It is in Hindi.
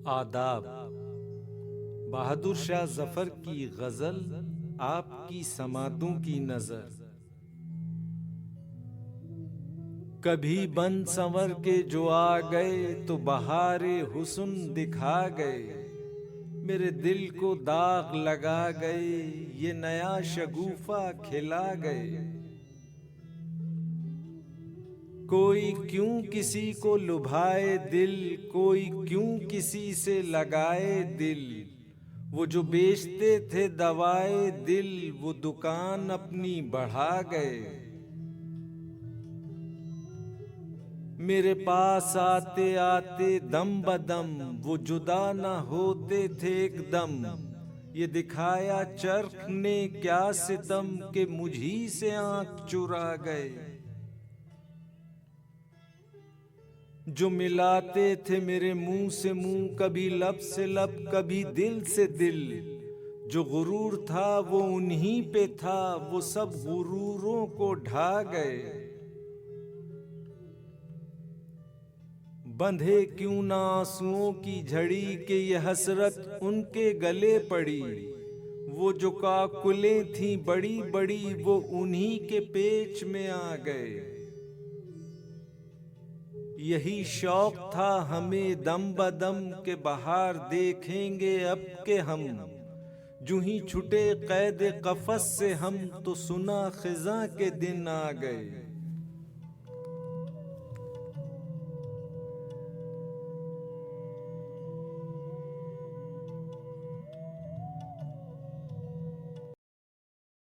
आदाब। बहादुर शाह जफर की गजल, आपकी समातों की नजर। कभी बन संवर के जो आ गए तो बहारे हुस्न दिखा गए, मेरे दिल को दाग लगा गए, ये नया शगुफा खिला गए। कोई क्यों किसी को लुभाए दिल, कोई क्यों किसी से लगाए दिल। वो जो बेचते थे दवाए दिल, वो दुकान अपनी बढ़ा गए। मेरे पास आते आते दम बदम वो जुदा न होते थे एकदम। ये दिखाया चरख ने क्या सितम के मुझी से आंख चुरा गए। जो मिलाते थे मेरे मुंह से मुंह, कभी लब से लब कभी दिल से दिल। जो गुरूर था वो उन्हीं पे था, वो सब गुरूरों को ढा गए। बंधे क्यों ना आंसुओं की झड़ी के ये हसरत उनके गले पड़ी। वो जो काकुलें थीं बड़ी बड़ी, वो उन्हीं के पेच में आ गए। यही शौक था हमें दम बदम के बाहर देखेंगे अब के हम। जूं ही छुटे कैद कफस से हम, तो सुना खिजा के दिन आ गए।